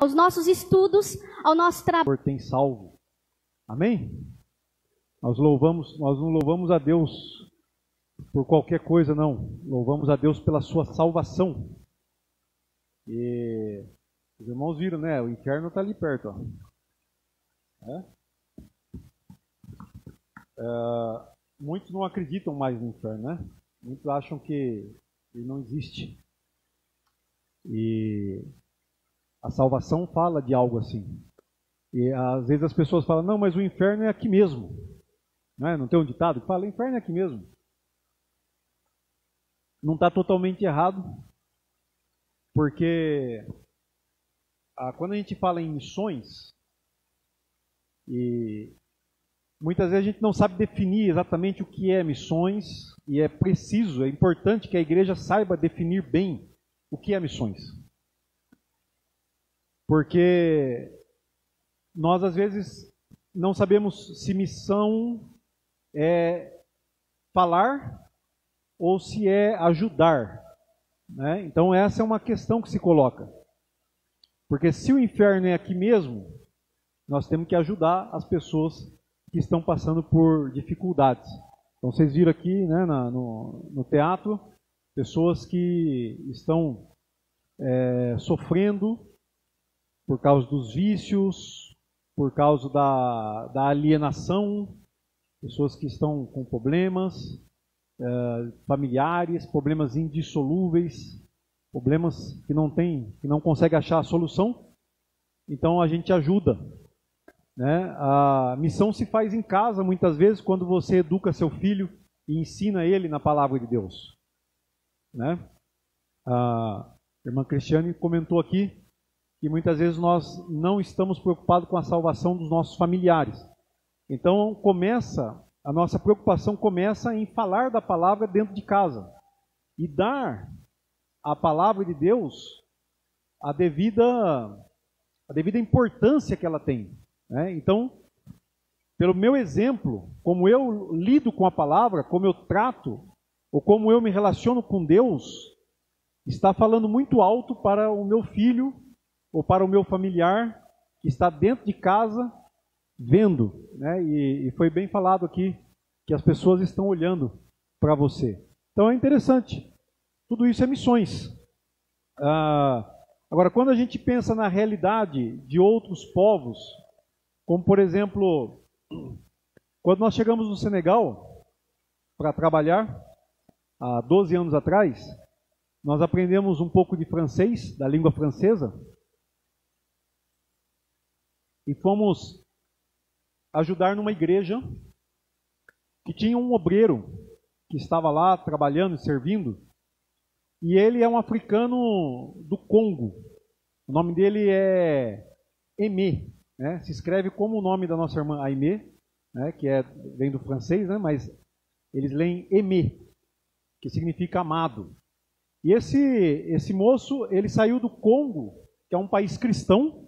aos nossos estudos, ao nosso trabalho. Tem salvo. Amém? Nós não louvamos a Deus por qualquer coisa, não. Louvamos a Deus pela sua salvação. E os irmãos viram, né? O inferno está ali perto. Ó. Muitos não acreditam mais no inferno, né? Muitos acham que ele não existe. E a salvação fala de algo assim. E às vezes as pessoas falam, não, mas o inferno é aqui mesmo. Não tem um ditado que fala, o inferno é aqui mesmo. Não está totalmente errado, porque quando a gente fala em missões, e muitas vezes a gente não sabe definir exatamente o que é missões, e é preciso, é importante que a igreja saiba definir bem o que é missões. Porque nós às vezes não sabemos se missão é falar ou se é ajudar, né? Então essa é uma questão que se coloca. Porque se o inferno é aqui mesmo, nós temos que ajudar as pessoas que estão passando por dificuldades. Então vocês viram aqui, né, no teatro, pessoas que estão sofrendo por causa dos vícios, por causa da alienação, pessoas que estão com problemas familiares, problemas indissolúveis, problemas que não conseguem achar a solução. Então a gente ajuda, né? A missão se faz em casa muitas vezes quando você educa seu filho e ensina ele na palavra de Deus, né? A irmã Cristiane comentou aqui que muitas vezes nós não estamos preocupados com a salvação dos nossos familiares. Então a nossa preocupação começa em falar da palavra dentro de casa e dar à palavra de Deus a devida importância que ela tem, né? Então, pelo meu exemplo, como eu lido com a palavra, como eu trato, ou como eu me relaciono com Deus, está falando muito alto para o meu filho ou para o meu familiar que está dentro de casa vendo, né? E foi bem falado aqui que as pessoas estão olhando para você. Então é interessante. Tudo isso é missões. Agora, quando a gente pensa na realidade de outros povos, como por exemplo, quando nós chegamos no Senegal para trabalhar, há 12 anos atrás, nós aprendemos um pouco de francês, da língua francesa, e fomos ajudar numa igreja que tinha um obreiro que estava lá trabalhando e servindo, e ele é um africano do Congo. O nome dele é Aimé, né? Se escreve como o nome da nossa irmã Aimé, né? Que vem do francês, né? Mas eles leem Aimé, que significa amado. E esse moço, ele saiu do Congo, que é um país cristão,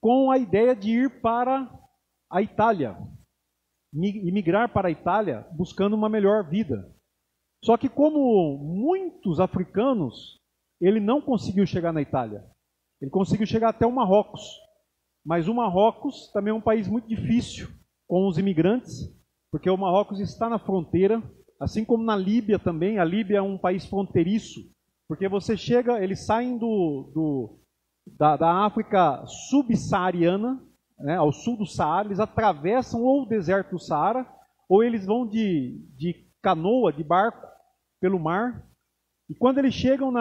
com a ideia de ir para a Itália, migrar para a Itália buscando uma melhor vida. Só que como muitos africanos, ele não conseguiu chegar na Itália. Ele conseguiu chegar até o Marrocos. Mas o Marrocos também é um país muito difícil com os imigrantes, porque o Marrocos está na fronteira, assim como na Líbia também. A Líbia é um país fronteiriço, porque você chega, eles saem da África subsaariana, né, ao sul do Saara, eles atravessam ou o deserto do Saara, ou eles vão de canoa, de barco, pelo mar. E quando eles chegam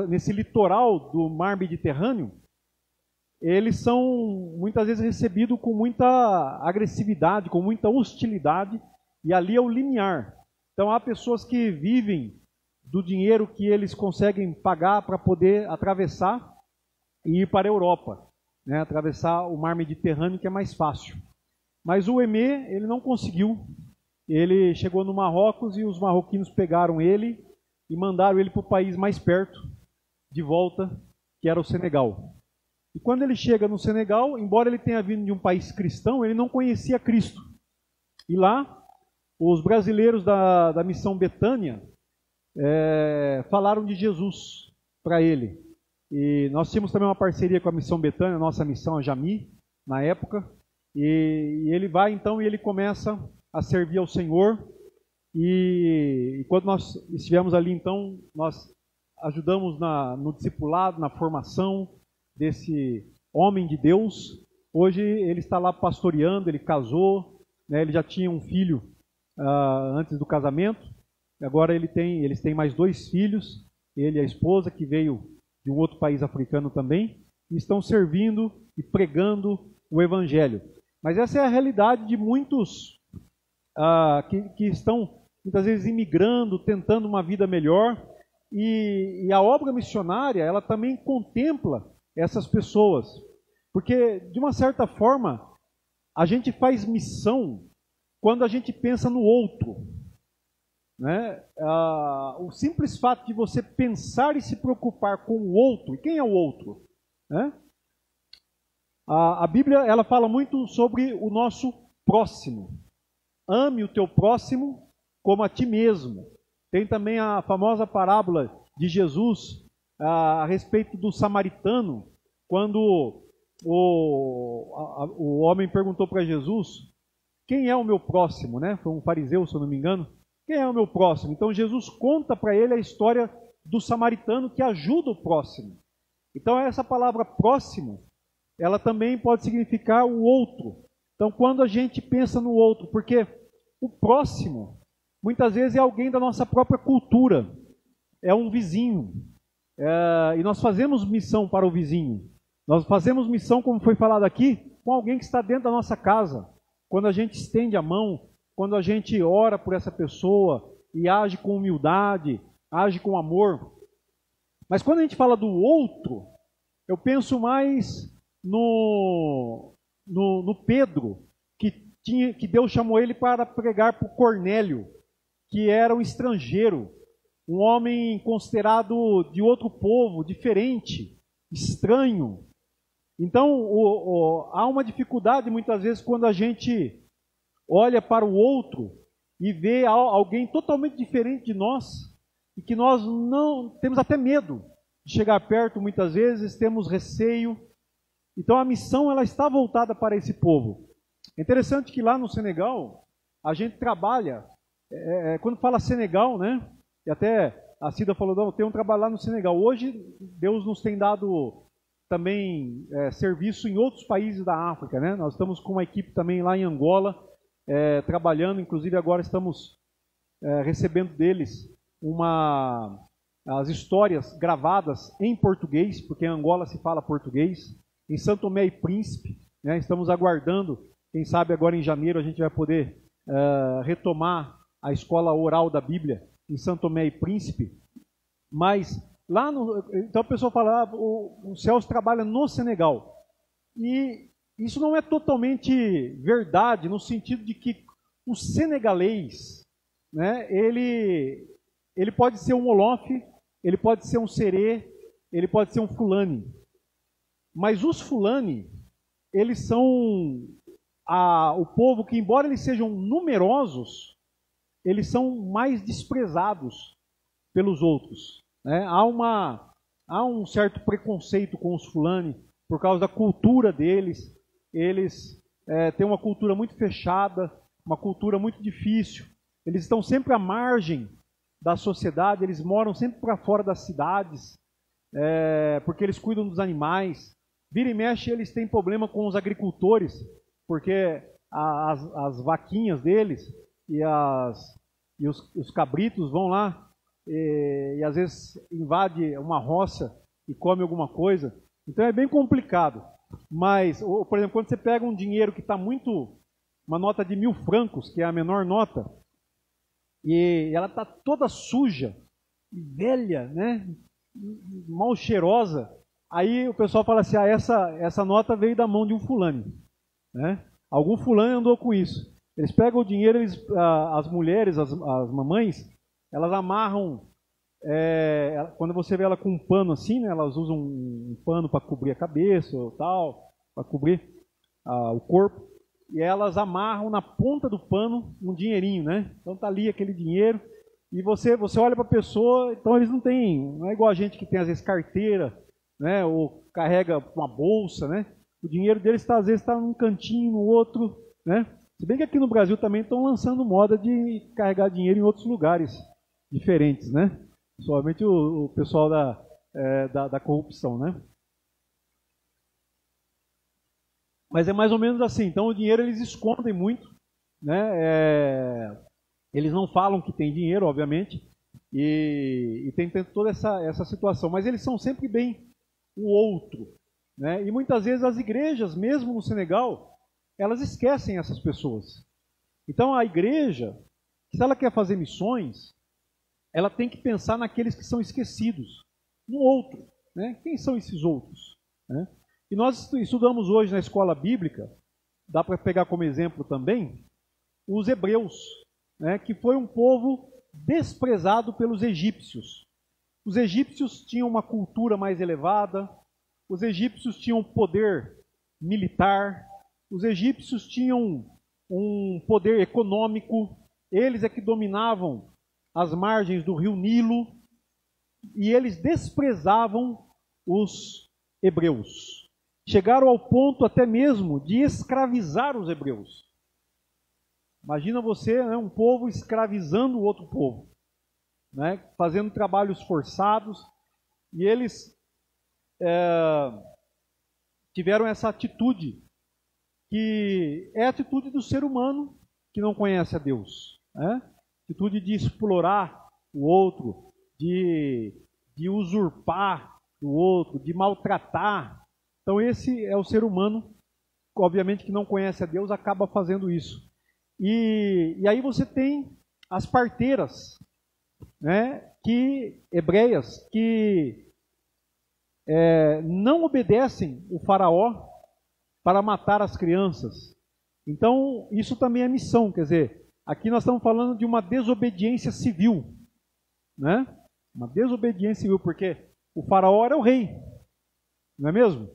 nesse litoral do mar Mediterrâneo, eles são muitas vezes recebidos com muita agressividade, com muita hostilidade, e ali é o limiar. Então há pessoas que vivem do dinheiro que eles conseguem pagar para poder atravessar e ir para a Europa, né? Atravessar o mar Mediterrâneo, que é mais fácil. Mas o Aimé, ele não conseguiu. Ele chegou no Marrocos e os marroquinos pegaram ele e mandaram ele para o país mais perto, de volta, que era o Senegal. E quando ele chega no Senegal, embora ele tenha vindo de um país cristão, ele não conhecia Cristo. E lá, os brasileiros da missão Betânia falaram de Jesus para ele. E nós tínhamos também uma parceria com a Missão Betânia, a nossa missão, a Jami, na época. E ele vai então e ele começa a servir ao Senhor. E quando nós estivemos ali, então, nós ajudamos no discipulado, na formação desse homem de Deus. Hoje ele está lá pastoreando, ele casou, né, ele já tinha um filho antes do casamento. Agora eles têm mais 2 filhos, ele e a esposa, que veio de um outro país africano também, e estão servindo e pregando o Evangelho. Mas essa é a realidade de muitos que estão, muitas vezes, imigrando, tentando uma vida melhor, e a obra missionária, ela também contempla essas pessoas, porque, de uma certa forma, a gente faz missão quando a gente pensa no outro, né? O simples fato de você pensar e se preocupar com o outro, e quem é o outro? Né? A Bíblia, ela fala muito sobre o nosso próximo. Ame o teu próximo como a ti mesmo. Tem também a famosa parábola de Jesus a respeito do samaritano, quando o homem perguntou para Jesus, quem é o meu próximo? Né? Foi um fariseu, se eu não me engano. Quem é o meu próximo? Então Jesus conta para ele a história do samaritano que ajuda o próximo. Então essa palavra próximo, ela também pode significar o outro. Então quando a gente pensa no outro, porque o próximo, muitas vezes é alguém da nossa própria cultura, é um vizinho. E nós fazemos missão para o vizinho. Nós fazemos missão, como foi falado aqui, com alguém que está dentro da nossa casa. Quando a gente estende a mão, quando a gente ora por essa pessoa e age com humildade, age com amor. Mas quando a gente fala do outro, eu penso mais no Pedro, que Deus chamou ele para pregar para o Cornélio, que era um estrangeiro, um homem considerado de outro povo, diferente, estranho. Então, há uma dificuldade muitas vezes quando a gente olha para o outro e vê alguém totalmente diferente de nós, e que nós não temos até medo de chegar perto, muitas vezes temos receio. Então a missão, ela está voltada para esse povo. É interessante que lá no Senegal a gente trabalha, quando fala Senegal, né? E até a Cida falou, não, tem um trabalho lá no Senegal. Hoje Deus nos tem dado também serviço em outros países da África, né? Nós estamos com uma equipe também lá em Angola, trabalhando, inclusive agora estamos recebendo deles as histórias gravadas em português, porque em Angola se fala português, em São Tomé e Príncipe, né? Estamos aguardando, quem sabe agora em janeiro a gente vai poder retomar a escola oral da Bíblia em São Tomé e Príncipe. Mas lá então a pessoa fala, o Celso trabalha no Senegal, e isso não é totalmente verdade, no sentido de que o senegalês, né, ele pode ser um Olof, ele pode ser um Serê, ele pode ser um Fulani. Mas os Fulani, eles são o povo que, embora eles sejam numerosos, eles são mais desprezados pelos outros. Né? Há um certo preconceito com os Fulani, por causa da cultura deles. Eles têm uma cultura muito fechada, uma cultura muito difícil. Eles estão sempre à margem da sociedade, eles moram sempre para fora das cidades, porque eles cuidam dos animais. Vira e mexe, eles têm problema com os agricultores, porque as vaquinhas deles e os cabritos vão lá e às vezes invade uma roça e come alguma coisa. Então é bem complicado. Mas, por exemplo, quando você pega um dinheiro que está uma nota de 1.000 francos, que é a menor nota, e ela está toda suja, velha, né? Mal cheirosa, aí o pessoal fala assim, essa nota veio da mão de um fulano. Né? Algum fulano andou com isso. Eles pegam o dinheiro, as mulheres, as mamães, elas amarram, quando você vê ela com um pano assim, né, elas usam um pano para cobrir a cabeça ou tal, para cobrir o corpo, e elas amarram na ponta do pano um dinheirinho, né? Então tá ali aquele dinheiro, e você olha para a pessoa, então eles não é igual a gente que tem às vezes carteira, né? Ou carrega uma bolsa, né? O dinheiro deles às vezes está num cantinho, no outro, né? Se bem que aqui no Brasil também estão lançando moda de carregar dinheiro em outros lugares diferentes, né? Somente o pessoal da corrupção, né? Mas é mais ou menos assim. Então o dinheiro eles escondem muito, né? Eles não falam que tem dinheiro, obviamente, e tem toda essa situação. Mas eles são sempre bem o outro, né? E muitas vezes as igrejas, mesmo no Senegal, elas esquecem essas pessoas. Então a igreja, se ela quer fazer missões, ela tem que pensar naqueles que são esquecidos, no outro, né? Quem são esses outros, né? E nós estudamos hoje na escola bíblica, dá para pegar como exemplo também, os hebreus, né? Que foi um povo desprezado pelos egípcios. Os egípcios tinham uma cultura mais elevada, os egípcios tinham poder militar, os egípcios tinham um poder econômico, eles é que dominavam as margens do rio Nilo, e eles desprezavam os hebreus. Chegaram ao ponto até mesmo de escravizar os hebreus. Imagina você, né, um povo escravizando o outro povo, né, fazendo trabalhos forçados, e eles tiveram essa atitude, que é a atitude do ser humano que não conhece a Deus, né? Atitude de explorar o outro, de usurpar o outro, de maltratar. Então esse é o ser humano, obviamente que não conhece a Deus, acaba fazendo isso. E aí você tem as parteiras, né, hebreias, que não obedecem o faraó para matar as crianças. Então isso também é missão, quer dizer, aqui nós estamos falando de uma desobediência civil, né? Uma desobediência civil, porque o faraó era o rei, não é mesmo?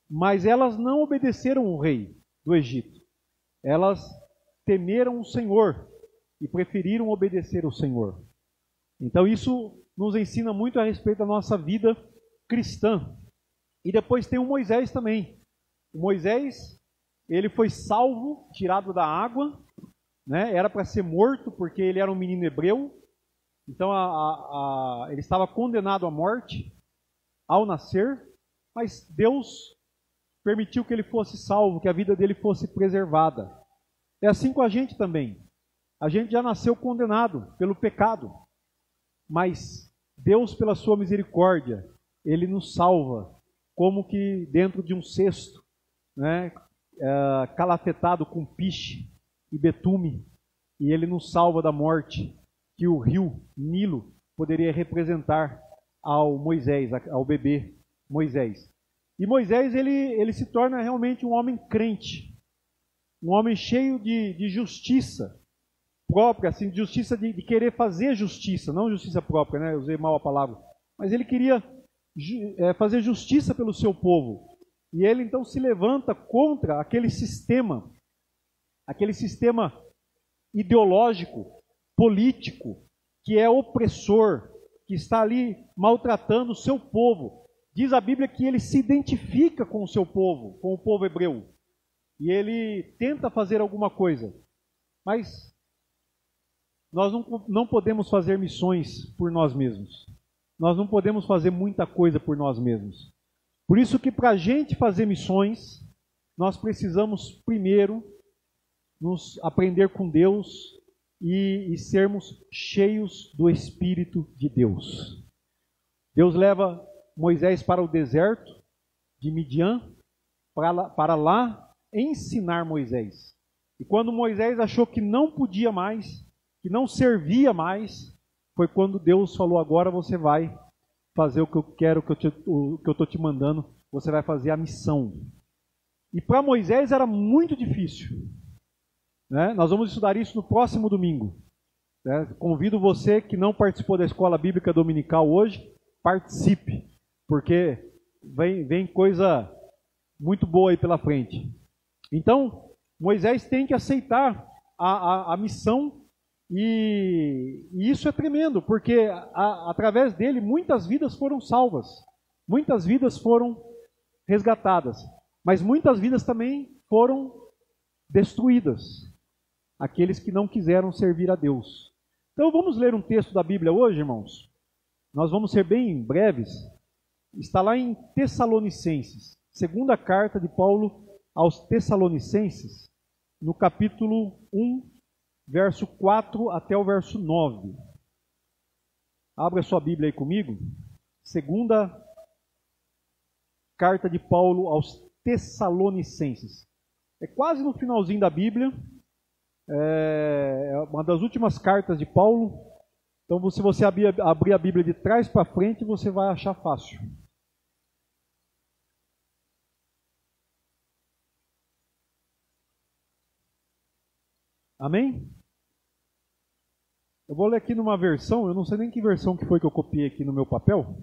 Mas elas não obedeceram o rei do Egito. Elas temeram o Senhor e preferiram obedecer ao Senhor. Então isso nos ensina muito a respeito da nossa vida cristã. E depois tem o Moisés também. O Moisés, ele foi salvo, tirado da água, né? Era para ser morto porque ele era um menino hebreu. Então ele estava condenado à morte ao nascer, mas Deus permitiu que ele fosse salvo, que a vida dele fosse preservada. É assim com a gente também. A gente já nasceu condenado pelo pecado, mas Deus, pela sua misericórdia, ele nos salva, como que dentro de um cesto, né, calafetado com piche e betume, e ele nos salva da morte que o rio Nilo poderia representar ao Moisés, ao bebê Moisés. E Moisés, ele se torna realmente um homem crente, um homem cheio de justiça própria, assim, de justiça de querer fazer justiça, não justiça própria, né? Eu usei mal a palavra, mas ele queria fazer justiça pelo seu povo. E ele então se levanta contra aquele sistema ideológico, político, que é opressor, que está ali maltratando o seu povo. Diz a Bíblia que ele se identifica com o seu povo, com o povo hebreu. E ele tenta fazer alguma coisa. Mas nós não podemos fazer missões por nós mesmos. Nós não podemos fazer muita coisa por nós mesmos. Por isso que para a gente fazer missões, nós precisamos primeiro nos aprender com Deus e sermos cheios do Espírito de Deus. Deus leva Moisés para o deserto de Midian para lá ensinar Moisés. E quando Moisés achou que não podia mais, que não servia mais, foi quando Deus falou: agora você vai fazer o que eu quero, o que eu estou te mandando, você vai fazer a missão. E para Moisés era muito difícil, né? Nós vamos estudar isso no próximo domingo, né? Convido você que não participou da escola bíblica dominical hoje, participe, porque vem coisa muito boa aí pela frente. Então, Moisés tem que aceitar a missão. E isso é tremendo, porque através dele muitas vidas foram salvas. Muitas vidas foram resgatadas, mas muitas vidas também foram destruídas. Aqueles que não quiseram servir a Deus. Então vamos ler um texto da Bíblia hoje, irmãos. Nós vamos ser bem breves. Está lá em Tessalonicenses, segunda carta de Paulo aos Tessalonicenses, no capítulo 1, verso 4 até o verso 9. Abra sua Bíblia aí comigo. Segunda carta de Paulo aos Tessalonicenses. É quase no finalzinho da Bíblia. É uma das últimas cartas de Paulo. Então, se você abrir a Bíblia de trás para frente, você vai achar fácil. Amém? Eu vou ler aqui numa versão, eu não sei nem que versão que foi que eu copiei aqui no meu papel.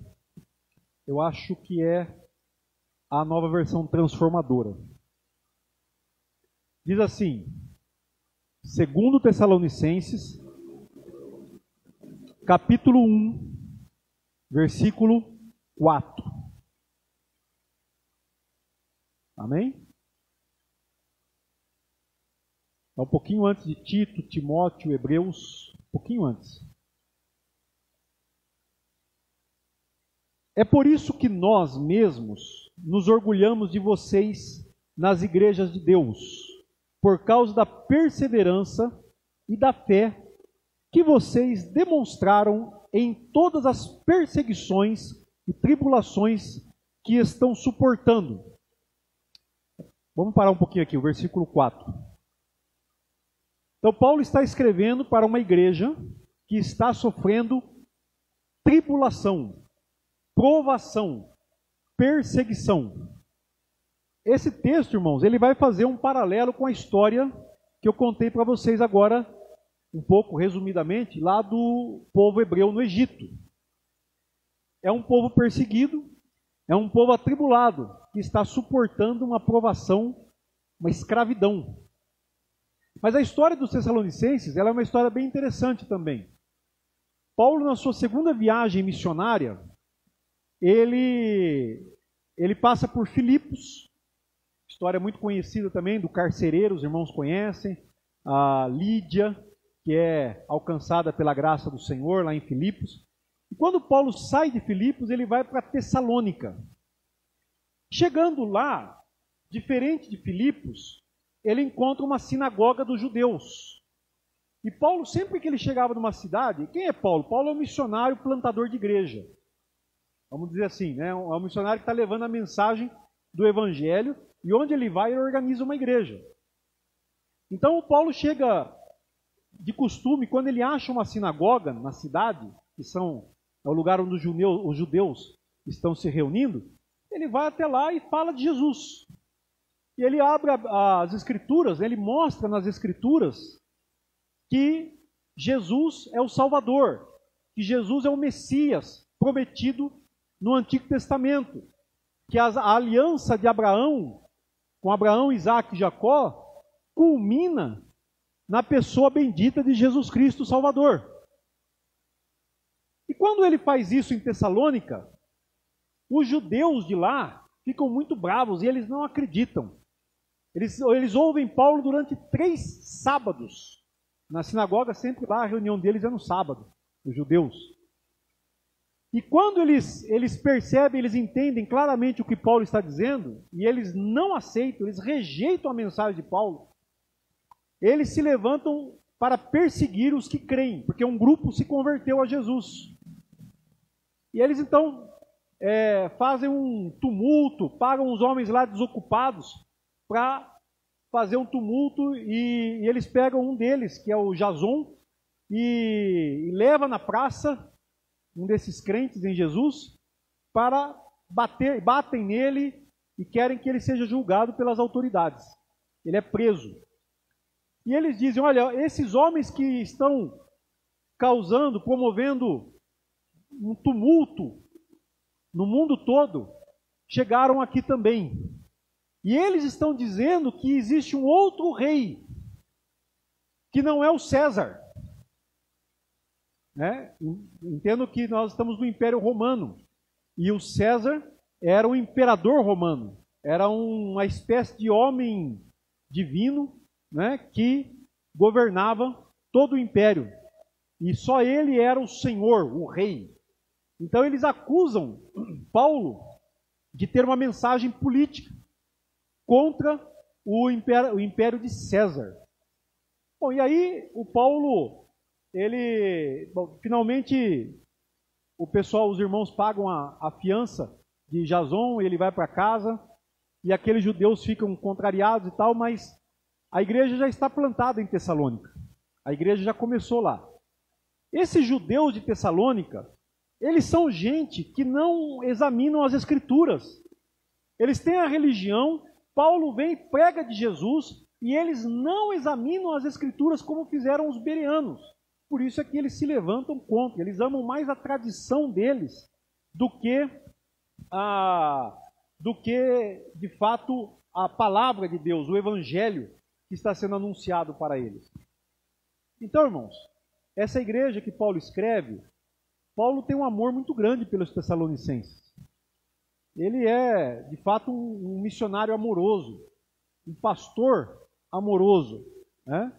Eu acho que é a nova versão transformadora. Diz assim, 2 Tessalonicenses, capítulo 1, versículo 4. Amém? É um pouquinho antes de Tito, Timóteo, Hebreus, um pouquinho antes. É por isso que nós mesmos nos orgulhamos de vocês nas igrejas de Deus, por causa da perseverança e da fé que vocês demonstraram em todas as perseguições e tribulações que estão suportando. Vamos parar um pouquinho aqui, o versículo 4. Então, Paulo está escrevendo para uma igreja que está sofrendo tribulação, provação, perseguição. Esse texto, irmãos, ele vai fazer um paralelo com a história que eu contei para vocês agora, um pouco resumidamente, lá do povo hebreu no Egito. É um povo perseguido, é um povo atribulado, que está suportando uma provação, uma escravidão. Mas a história dos Tessalonicenses, ela é uma história bem interessante também. Paulo, na sua segunda viagem missionária, ele passa por Filipos, história muito conhecida também do carcereiro, os irmãos conhecem, a Lídia, que é alcançada pela graça do Senhor lá em Filipos. E quando Paulo sai de Filipos, ele vai para Tessalônica. Chegando lá, diferente de Filipos, ele encontra uma sinagoga dos judeus. E Paulo, sempre que ele chegava numa cidade, quem é Paulo? Paulo é um missionário plantador de igreja. Vamos dizer assim, né? É um missionário que está levando a mensagem do evangelho, e onde ele vai, ele organiza uma igreja. Então o Paulo chega de costume, quando ele acha uma sinagoga na cidade, que é o lugar onde os judeus estão se reunindo, ele vai até lá e fala de Jesus. E ele abre as Escrituras, ele mostra nas Escrituras que Jesus é o Salvador, que Jesus é o Messias prometido no Antigo Testamento, que a aliança de Abraão, com Abraão, Isaac e Jacó, culmina na pessoa bendita de Jesus Cristo, o Salvador. E quando ele faz isso em Tessalônica, os judeus de lá ficam muito bravos e eles não acreditam. Eles ouvem Paulo durante 3 sábados. Na sinagoga, sempre lá, a reunião deles é no sábado, os judeus. E quando eles percebem, eles entendem claramente o que Paulo está dizendo, e eles não aceitam, eles rejeitam a mensagem de Paulo, eles se levantam para perseguir os que creem, porque um grupo se converteu a Jesus. E eles então fazem um tumulto, pagam os homens lá desocupados para fazer um tumulto, e eles pegam um deles, que é o Jason, e leva na praça um desses crentes em Jesus, para batem nele e querem que ele seja julgado pelas autoridades. Ele é preso. E eles dizem, olha, esses homens que estão promovendo um tumulto no mundo todo, chegaram aqui também. E eles estão dizendo que existe um outro rei, que não é o César. Né? Entendo que nós estamos no Império Romano. E o César era o imperador romano, era uma espécie de homem divino, né, que governava todo o império. E só ele era o senhor, o rei. Então eles acusam Paulo de ter uma mensagem política contra o império de César. Bom, e aí o Paulo, finalmente o pessoal, os irmãos pagam a fiança de Jason, ele vai para casa, e aqueles judeus ficam contrariados e tal, mas a igreja já está plantada em Tessalônica. A igreja já começou lá. Esses judeus de Tessalônica, eles são gente que não examinam as escrituras. Eles têm a religião, Paulo vem e prega de Jesus, e eles não examinam as escrituras como fizeram os bereanos. Por isso é que eles se levantam contra, eles amam mais a tradição deles do que, de fato, a palavra de Deus, o evangelho que está sendo anunciado para eles. Então, irmãos, essa igreja que Paulo escreve, Paulo tem um amor muito grande pelos tessalonicenses. Ele é, de fato, um missionário amoroso, um pastor amoroso, né?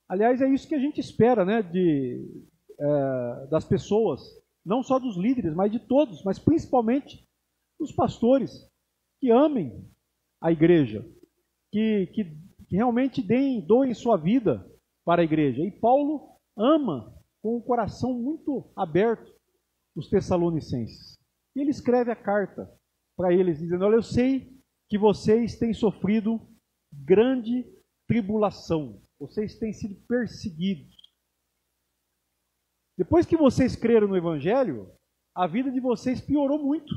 Aliás, é isso que a gente espera, né, das pessoas, não só dos líderes, mas de todos, mas principalmente dos pastores, que amem a igreja, que realmente doem sua vida para a igreja. E Paulo ama com o coração muito aberto os tessalonicenses. E ele escreve a carta para eles, dizendo: olha, eu sei que vocês têm sofrido grande tribulação, vocês têm sido perseguidos. Depois que vocês creram no Evangelho, a vida de vocês piorou muito.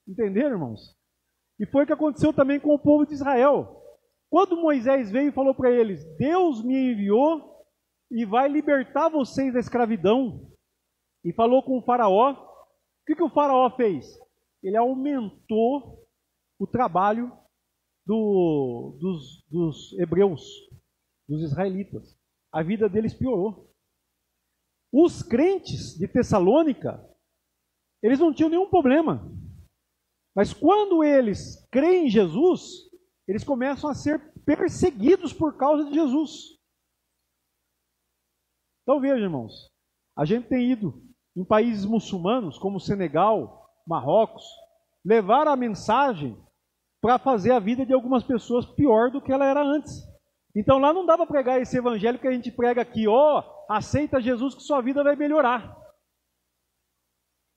Entenderam, irmãos? E foi o que aconteceu também com o povo de Israel. Quando Moisés veio e falou para eles: Deus me enviou e vai libertar vocês da escravidão, e falou com o faraó, o que o faraó fez? Ele aumentou o trabalho dos hebreus, dos israelitas. A vida deles piorou. Os crentes de Tessalônica, eles não tinham nenhum problema. Mas quando eles creem em Jesus, eles começam a ser perseguidos por causa de Jesus. Então veja, irmãos, a gente tem ido em países muçulmanos, como Senegal, Marrocos, levar a mensagem para fazer a vida de algumas pessoas pior do que ela era antes. Então lá não dá para pregar esse evangelho que a gente prega aqui: aceita Jesus que sua vida vai melhorar.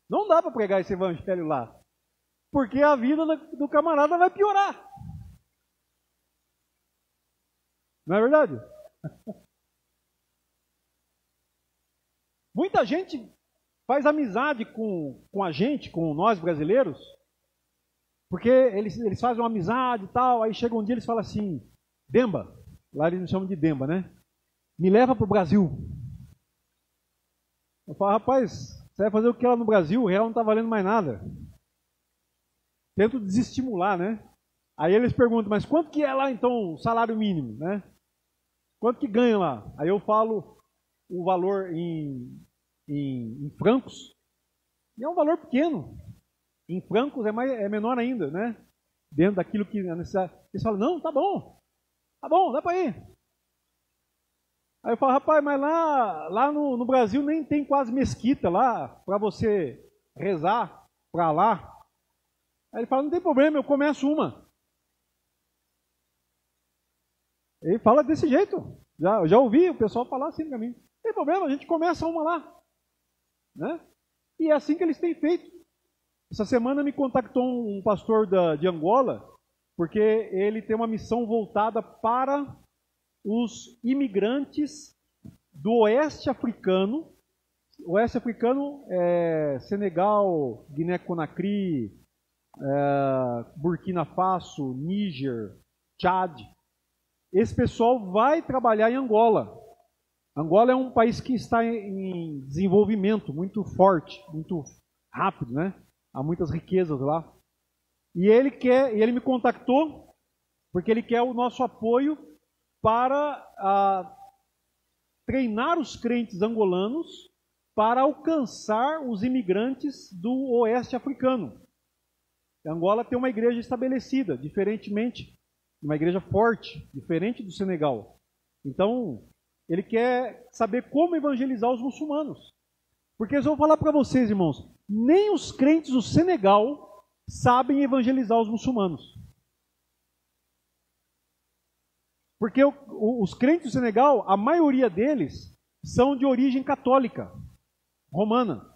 Não dá para pregar esse evangelho lá, porque a vida do camarada vai piorar. Não é verdade? Muita gente faz amizade com a gente, com nós brasileiros, porque eles fazem uma amizade e tal, aí chega um dia e eles falam assim: Demba, lá eles me chamam de Demba, né? Me leva para o Brasil. Eu falo: rapaz, você vai fazer o que lá no Brasil? O real não está valendo mais nada. Tento desestimular, né? Aí eles perguntam: mas quanto que é lá então o salário mínimo, né? Quanto que ganha lá? Aí eu falo o valor em francos, e é um valor pequeno. Em francos é menor ainda, né? Dentro daquilo que é necessário. Eles falam: não, tá bom, dá para ir. Aí eu falo: rapaz, mas lá no Brasil nem tem quase mesquita lá para você rezar para lá. Aí ele fala: não tem problema, eu começo uma. Ele fala desse jeito. Já ouvi o pessoal falar assim para mim: não tem problema, a gente começa uma lá. Né? E é assim que eles têm feito. Essa semana me contactou um pastor de Angola, porque ele tem uma missão voltada para os imigrantes do oeste africano. O oeste africano é Senegal, Guiné-Conakry, Burkina Faso, Níger, Tchad. Esse pessoal vai trabalhar em Angola. Angola é um país que está em desenvolvimento muito forte, muito rápido, né? Há muitas riquezas lá. E ele me contactou porque ele quer o nosso apoio para treinar os crentes angolanos para alcançar os imigrantes do oeste africano. Angola tem uma igreja estabelecida, diferentemente, uma igreja forte, diferente do Senegal. Então, ele quer saber como evangelizar os muçulmanos. Porque eu vou falar para vocês, irmãos, nem os crentes do Senegal sabem evangelizar os muçulmanos. Porque os crentes do Senegal, a maioria deles, são de origem católica, romana.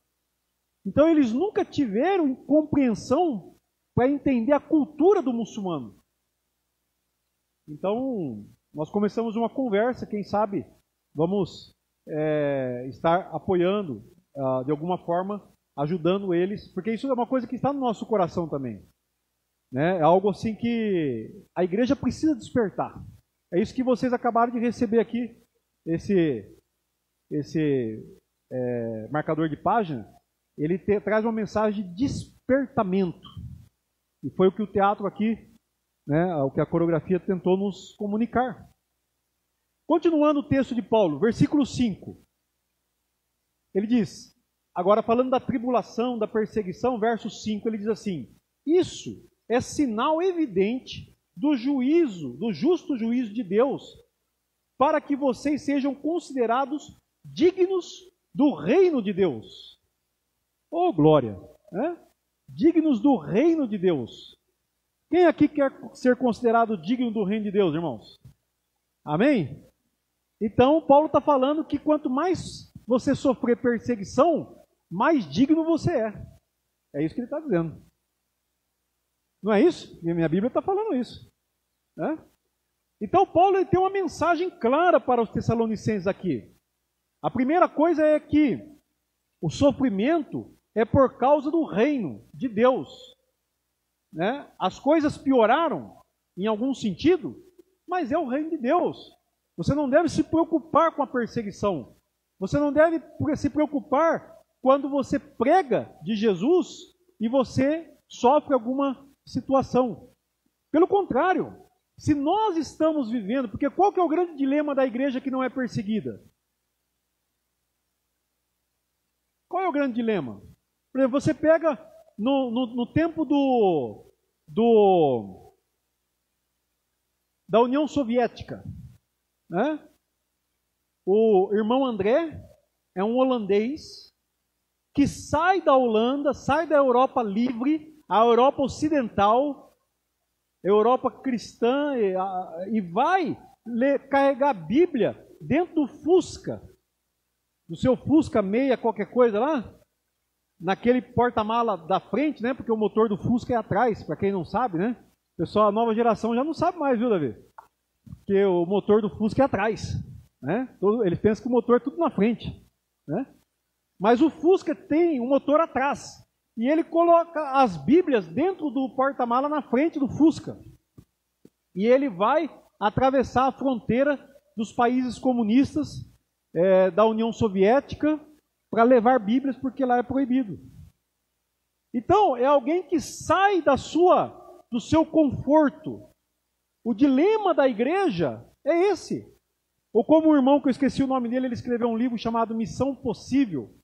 Então eles nunca tiveram compreensão para entender a cultura do muçulmano. Então, nós começamos uma conversa, quem sabe vamos estar apoiando, de alguma forma, ajudando eles, porque isso é uma coisa que está no nosso coração também. Né? É algo assim que a igreja precisa despertar. É isso que vocês acabaram de receber aqui, esse marcador de página, ele traz uma mensagem de despertamento. E foi o que o teatro aqui, né, o que a coreografia tentou nos comunicar. Continuando o texto de Paulo, versículo 5. Ele diz, agora falando da tribulação, da perseguição, verso 5, ele diz assim: isso é sinal evidente do juízo, do justo juízo de Deus, para que vocês sejam considerados dignos do reino de Deus. Oh, glória! Né? Dignos do reino de Deus. Quem aqui quer ser considerado digno do reino de Deus, irmãos? Amém? Então, Paulo está falando que quanto mais você sofrer perseguição, mais digno você é. É isso que ele está dizendo. Não é isso? E a minha Bíblia está falando isso. Né? Então, Paulo ele tem uma mensagem clara para os Tessalonicenses aqui. A primeira coisa é que o sofrimento é por causa do reino de Deus. Né? As coisas pioraram em algum sentido, mas é o reino de Deus. Você não deve se preocupar com a perseguição. Você não deve se preocupar quando você prega de Jesus e você sofre alguma situação. Pelo contrário, se nós estamos vivendo, porque qual que é o grande dilema da igreja que não é perseguida? Qual é o grande dilema? Por exemplo, você pega no tempo da União Soviética, né? O irmão André é um holandês que sai da Holanda, sai da Europa livre, a Europa ocidental, Europa cristã, e vai carregar a Bíblia dentro do Fusca, do seu Fusca meia, qualquer coisa lá, naquele porta-mala da frente, né? Porque o motor do Fusca é atrás, para quem não sabe, né? Pessoal, a nova geração já não sabe mais, viu, Davi? Porque o motor do Fusca é atrás, né? Eles pensam que o motor é tudo na frente, né? Mas o Fusca tem um motor atrás. E ele coloca as Bíblias dentro do porta-mala na frente do Fusca. E ele vai atravessar a fronteira dos países comunistas da União Soviética para levar Bíblias, porque lá é proibido. Então, é alguém que sai do seu conforto. O dilema da igreja é esse. Ou como o irmão, que eu esqueci o nome dele, ele escreveu um livro chamado Missão Possível.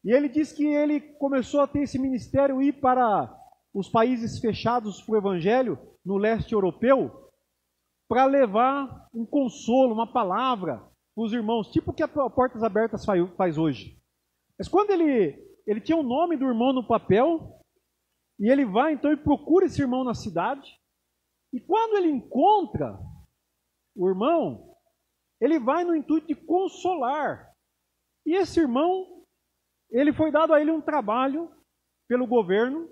E ele diz que ele começou a ter esse ministério, ir para os países fechados para o evangelho, no leste europeu, para levar um consolo, uma palavra para os irmãos, tipo o que a Portas Abertas faz hoje. Mas quando ele tinha o nome do irmão no papel, e ele vai então e procura esse irmão na cidade, e quando ele encontra o irmão, ele vai no intuito de consolar. E esse irmão, ele foi dado a ele um trabalho pelo governo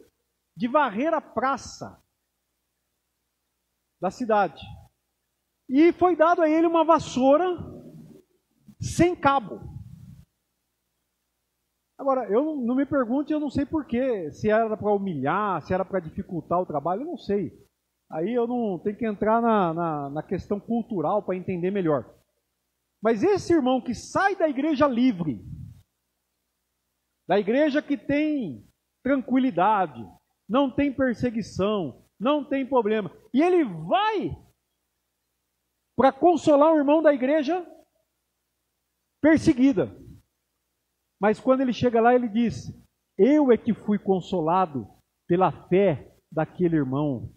de varrer a praça da cidade. E foi dado a ele uma vassoura sem cabo. Agora, eu não me pergunte, eu não sei porquê, se era para humilhar, se era para dificultar o trabalho, eu não sei. Aí eu não tenho que entrar na questão cultural para entender melhor. Mas esse irmão que sai da igreja livre, da igreja que tem tranquilidade, não tem perseguição, não tem problema, e ele vai para consolar o irmão da igreja perseguida. Mas quando ele chega lá, ele diz: eu é que fui consolado pela fé daquele irmão,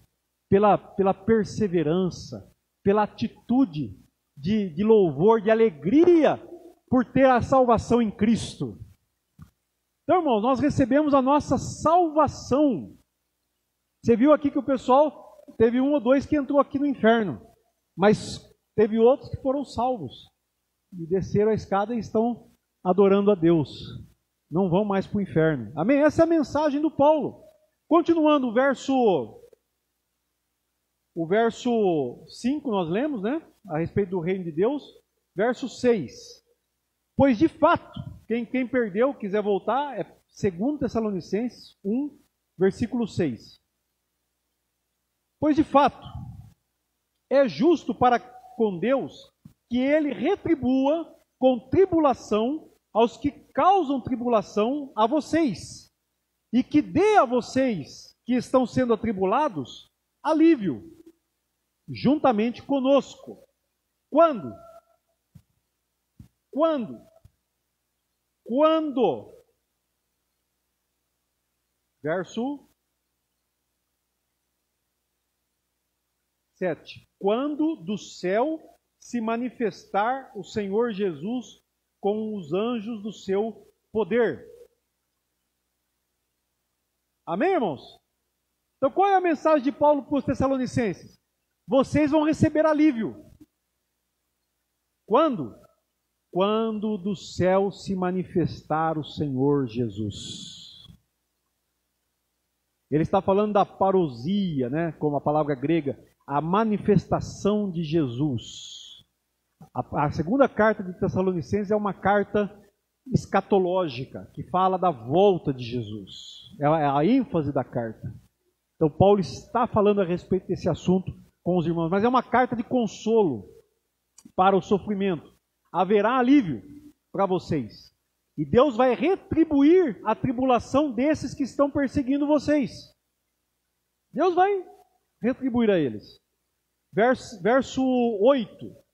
pela perseverança, pela atitude de louvor, de alegria por ter a salvação em Cristo. Então, irmãos, nós recebemos a nossa salvação. Você viu aqui que o pessoal, teve um ou dois que entrou aqui no inferno, mas teve outros que foram salvos e desceram a escada e estão adorando a Deus. Não vão mais para o inferno. Amém? Essa é a mensagem do Paulo. Continuando, o verso 5 nós lemos, né? A respeito do reino de Deus. Verso 6. Pois de fato, quem perdeu, quiser voltar, é 2 Tessalonicenses 1, versículo 6. Pois de fato, é justo para com Deus que ele retribua com tribulação aos que causam tribulação a vocês, e que dê a vocês que estão sendo atribulados alívio, juntamente conosco. Quando? Verso 7. Quando do céu se manifestar o Senhor Jesus com os anjos do seu poder. Amém, irmãos? Então qual é a mensagem de Paulo para os Tessalonicenses? Vocês vão receber alívio. Quando? Quando do céu se manifestar o Senhor Jesus. Ele está falando da parousia, né? Como a palavra grega, a manifestação de Jesus. A segunda carta de Tessalonicenses é uma carta escatológica, que fala da volta de Jesus. É a ênfase da carta. Então Paulo está falando a respeito desse assunto com os irmãos, mas é uma carta de consolo para o sofrimento. Haverá alívio para vocês. E Deus vai retribuir a tribulação desses que estão perseguindo vocês. Deus vai retribuir a eles. Verso 8.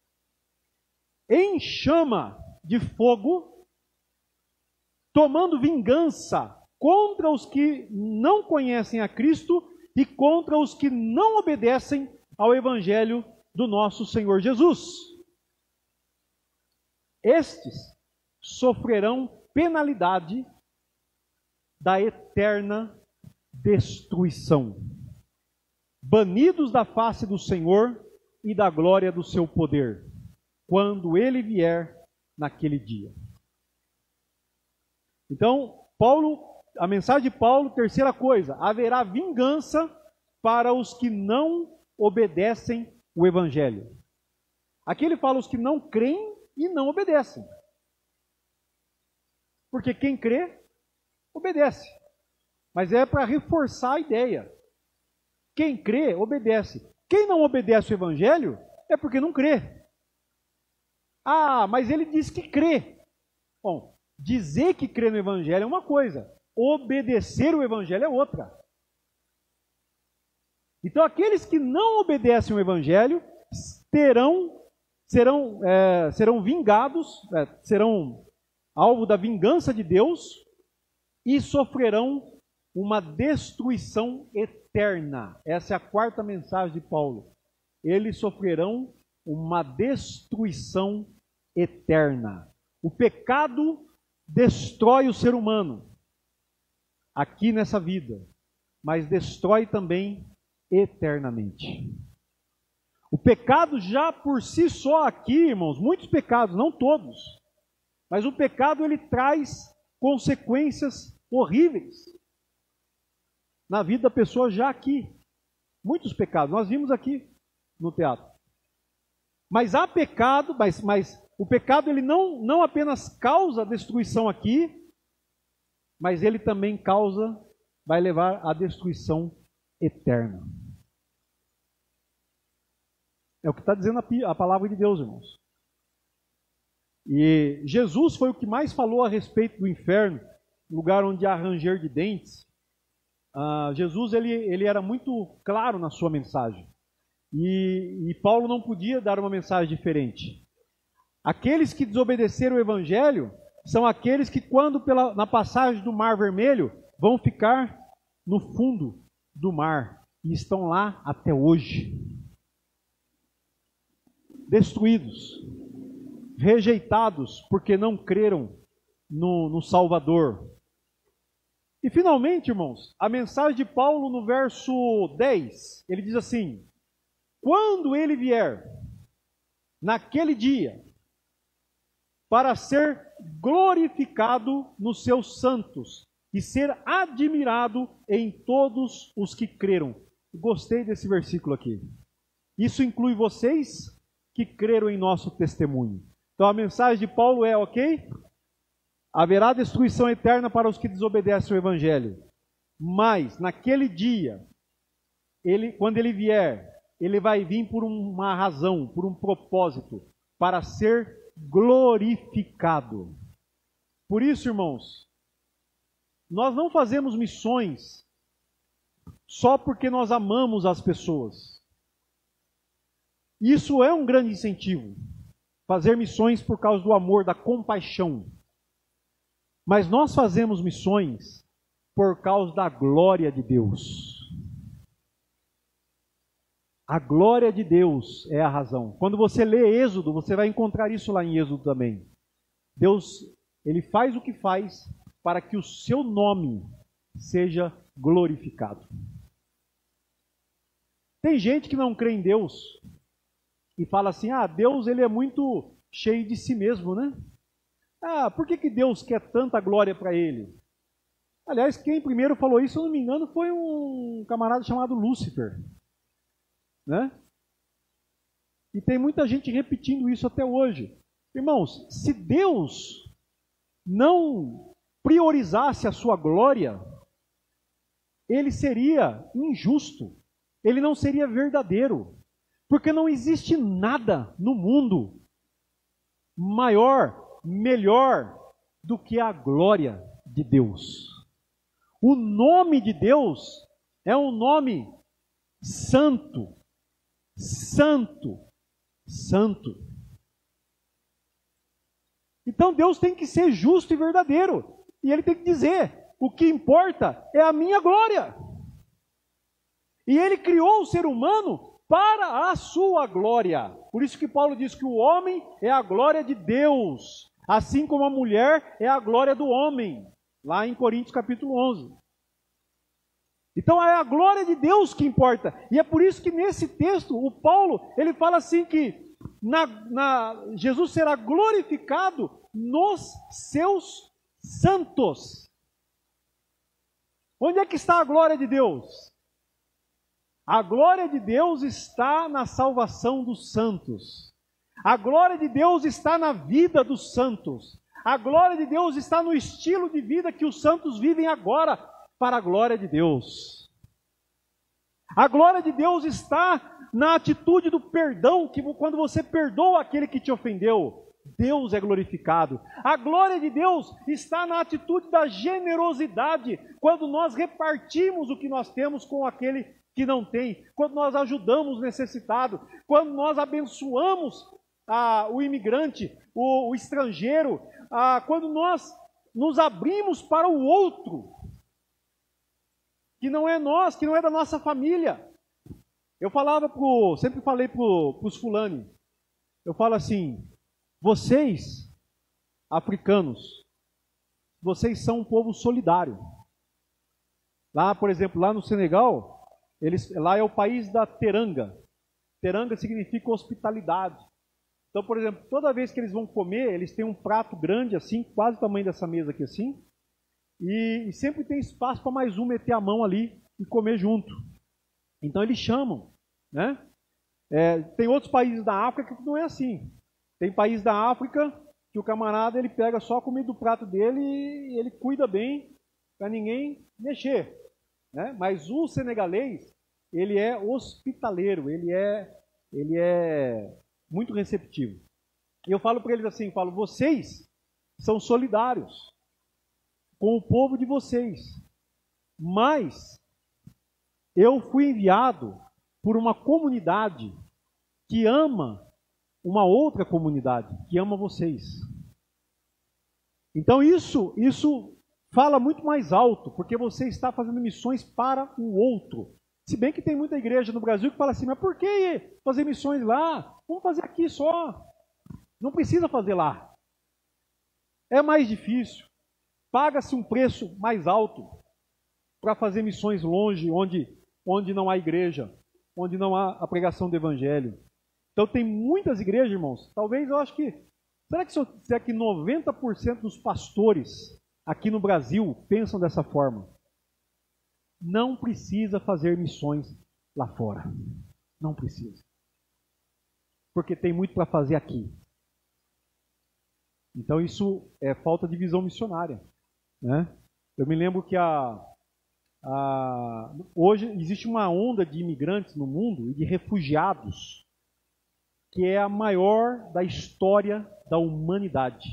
Em chama de fogo, tomando vingança contra os que não conhecem a Cristo e contra os que não obedecem ao Evangelho do nosso Senhor Jesus. Estes sofrerão penalidade da eterna destruição, banidos da face do Senhor e da glória do seu poder, quando ele vier naquele dia. Então, a mensagem de Paulo, terceira coisa, haverá vingança para os que não obedecem o Evangelho. Aqui ele fala os que não creem e não obedecem. Porque quem crê, obedece. Mas é para reforçar a ideia. Quem crê, obedece. Quem não obedece o Evangelho, é porque não crê. Ah, mas ele diz que crê. Bom, dizer que crê no Evangelho é uma coisa. Obedecer o Evangelho é outra. Então, aqueles que não obedecem o Evangelho serão vingados, serão alvo da vingança de Deus e sofrerão uma destruição eterna. Essa é a quarta mensagem de Paulo. Eles sofrerão uma destruição eterna. O pecado destrói o ser humano aqui nessa vida, mas destrói também eternamente. O pecado já por si só aqui, irmãos, muitos pecados, não todos, mas o pecado ele traz consequências horríveis na vida da pessoa já aqui. Muitos pecados, nós vimos aqui no teatro. Mas há pecado, mas o pecado ele não apenas causa destruição aqui, mas ele também vai levar à destruição eterna. É o que está dizendo a palavra de Deus, irmãos. E Jesus foi o que mais falou a respeito do inferno, lugar onde há ranger de dentes. Jesus ele era muito claro na sua mensagem. E Paulo não podia dar uma mensagem diferente. Aqueles que desobedeceram o Evangelho são aqueles que quando na passagem do Mar Vermelho vão ficar no fundo do mar e estão lá até hoje. Destruídos, rejeitados porque não creram no Salvador. E finalmente, irmãos, a mensagem de Paulo no verso 10, ele diz assim: quando ele vier, naquele dia, para ser glorificado nos seus santos e ser admirado em todos os que creram. Gostei desse versículo aqui. Isso inclui vocês que creram em nosso testemunho. Então a mensagem de Paulo é, ok? Haverá destruição eterna para os que desobedecem ao Evangelho. Mas, naquele dia, quando ele vier, ele vai vir por uma razão, por um propósito, para ser glorificado. Por isso, irmãos, nós não fazemos missões só porque nós amamos as pessoas. Isso é um grande incentivo. Fazer missões por causa do amor, da compaixão. Mas nós fazemos missões por causa da glória de Deus. A glória de Deus é a razão. Quando você lê Êxodo, você vai encontrar isso lá em Êxodo também. Deus, ele faz o que faz para que o seu nome seja glorificado. Tem gente que não crê em Deus e fala assim: Deus ele é muito cheio de si mesmo, né? Por que Deus quer tanta glória para ele? Aliás, quem primeiro falou isso, se eu não me engano, foi um camarada chamado Lúcifer, né? E tem muita gente repetindo isso até hoje. Irmãos, se Deus não priorizasse a sua glória, ele seria injusto, ele não seria verdadeiro, porque não existe nada no mundo maior, melhor do que a glória de Deus. O nome de Deus é um nome santo, santo, santo. Então Deus tem que ser justo e verdadeiro. E Ele tem que dizer: o que importa é a minha glória. E Ele criou o ser humano para a sua glória. Por isso que Paulo diz que o homem é a glória de Deus, assim como a mulher é a glória do homem, lá em Coríntios capítulo 11. Então é a glória de Deus que importa. E é por isso que nesse texto, o Paulo, ele fala assim que Jesus será glorificado nos seus santos. Onde é que está a glória de Deus? A glória de Deus está na salvação dos santos. A glória de Deus está na vida dos santos. A glória de Deus está no estilo de vida que os santos vivem agora para a glória de Deus. A glória de Deus está na atitude do perdão, que quando você perdoa aquele que te ofendeu, Deus é glorificado. A glória de Deus está na atitude da generosidade, quando nós repartimos o que nós temos com aquele que não tem, quando nós ajudamos o necessitado, quando nós abençoamos o imigrante, o estrangeiro, quando nós nos abrimos para o outro, que não é nós, que não é da nossa família. Eu sempre falei para os fulanos, eu falo assim: vocês, africanos, vocês são um povo solidário. Lá, por exemplo, lá no Senegal, lá é o país da teranga. Teranga significa hospitalidade. Então, por exemplo, toda vez que eles vão comer, eles têm um prato grande assim, quase o tamanho dessa mesa aqui assim, e sempre tem espaço para mais um meter a mão ali e comer junto. Então eles chamam, né? Tem outros países da África que não é assim. Tem país da África que o camarada ele pega só a comida do prato dele e ele cuida bem para ninguém mexer, né? Mas o senegalês, ele é hospitaleiro, ele é muito receptivo. E eu falo para eles assim, vocês são solidários com o povo de vocês, mas eu fui enviado por uma comunidade que ama uma outra comunidade, que ama vocês. Então isso fala muito mais alto, porque você está fazendo missões para o outro. Se bem que tem muita igreja no Brasil que fala assim, mas por que fazer missões lá? Vamos fazer aqui só. Não precisa fazer lá. É mais difícil. Paga-se um preço mais alto para fazer missões longe, onde não há igreja, onde não há a pregação do evangelho. Então tem muitas igrejas, irmãos, talvez eu acho que, será que 90% dos pastores aqui no Brasil pensam dessa forma? Não precisa fazer missões lá fora. Não precisa. Porque tem muito para fazer aqui. Então isso é falta de visão missionária, né? Eu me lembro que hoje existe uma onda de imigrantes no mundo e de refugiados que é a maior da história da humanidade.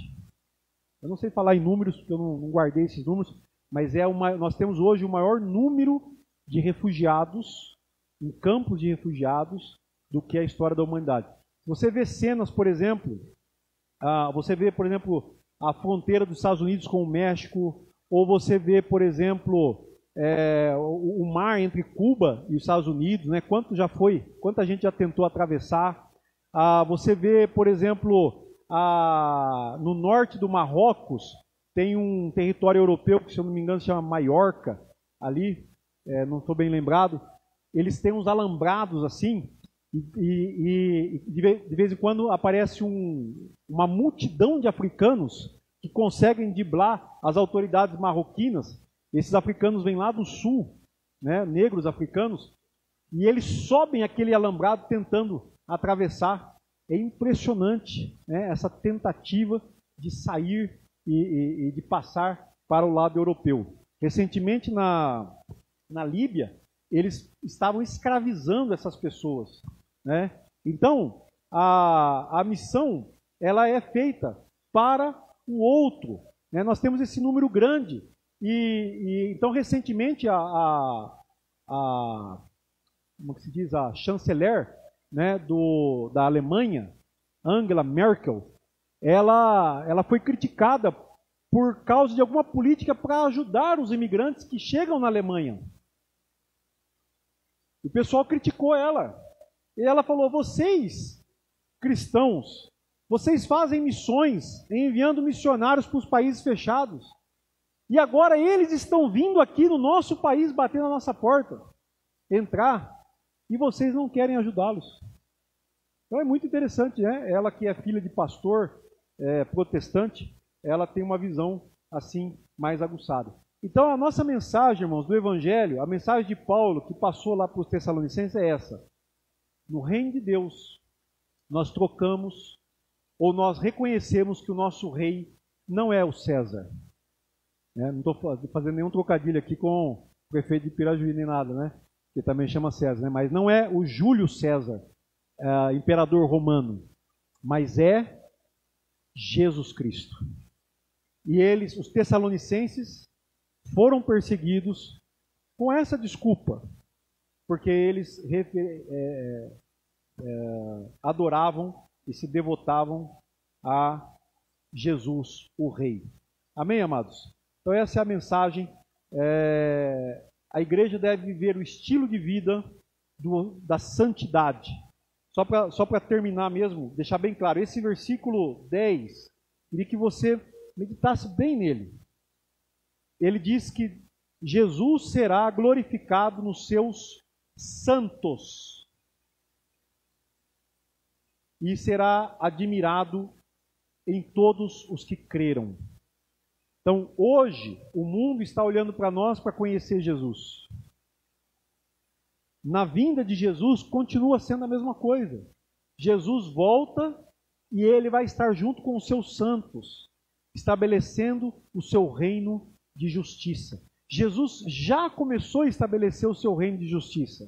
Eu não sei falar em números, porque eu não guardei esses números, mas nós temos hoje o maior número de refugiados, em campos de refugiados, do que a história da humanidade. Você vê cenas, por exemplo, a fronteira dos Estados Unidos com o México, ou você vê, por exemplo, o mar entre Cuba e os Estados Unidos, né? Quanta gente já tentou atravessar. Você vê, por exemplo, no norte do Marrocos, tem um território europeu, que se eu não me engano se chama Maiorca, ali, não estou bem lembrado. Eles têm uns alambrados assim, e de vez em quando aparece uma multidão de africanos que conseguem driblar as autoridades marroquinas. Esses africanos vêm lá do sul, né, negros africanos, e eles sobem aquele alambrado tentando atravessar. É impressionante, né, essa tentativa de sair e de passar para o lado europeu. Recentemente na Líbia, eles estavam escravizando essas pessoas, né? Então, a missão ela é feita para o outro, né? Nós temos esse número grande. Então, recentemente, como que se diz, a chanceler, né, da Alemanha, Angela Merkel, ela foi criticada por causa de alguma política para ajudar os imigrantes que chegam na Alemanha. O pessoal criticou ela. E ela falou, vocês, cristãos, vocês fazem missões enviando missionários para os países fechados. E agora eles estão vindo aqui no nosso país, bater na nossa porta, entrar, e vocês não querem ajudá-los. Então é muito interessante, né? Ela que é filha de pastor protestante, ela tem uma visão assim mais aguçada. Então a nossa mensagem, irmãos, do Evangelho, a mensagem de Paulo que passou lá para os Tessalonicenses é essa. No reino de Deus, nós trocamos, ou nós reconhecemos que o nosso rei não é o César. Não estou fazendo nenhum trocadilho aqui com o prefeito de Pirajuí nem nada, né? Que também chama César, né? Mas não é o Júlio César, imperador romano, mas é Jesus Cristo. E eles, os tessalonicenses, foram perseguidos com essa desculpa, porque eles adoravam e se devotavam a Jesus, o Rei. Amém, amados? Então essa é a mensagem. A igreja deve viver o estilo de vida da santidade. Só para terminar mesmo, deixar bem claro, esse versículo 10, queria que você meditasse bem nele. Ele diz que Jesus será glorificado nos seus santos e será admirado em todos os que creram. Então, hoje, o mundo está olhando para nós para conhecer Jesus. Na vinda de Jesus, continua sendo a mesma coisa. Jesus volta e ele vai estar junto com os seus santos, estabelecendo o seu reino de justiça. Jesus já começou a estabelecer o seu reino de justiça.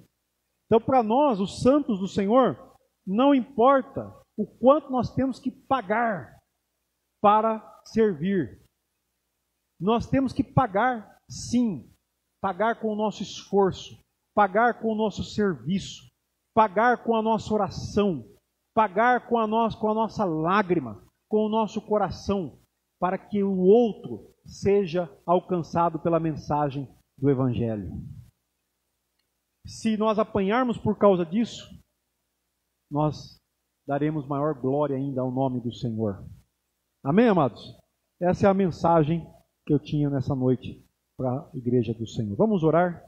Então, para nós, os santos do Senhor, não importa o quanto nós temos que pagar para servir. Nós temos que pagar, sim, pagar com o nosso esforço, pagar com o nosso serviço, pagar com a nossa oração, pagar com a nossa lágrima, com o nosso coração. para que o outro seja alcançado pela mensagem do Evangelho. Se nós apanharmos por causa disso, nós daremos maior glória ainda ao nome do Senhor. Amém, amados? Essa é a mensagem que eu tinha nessa noite para a igreja do Senhor. Vamos orar?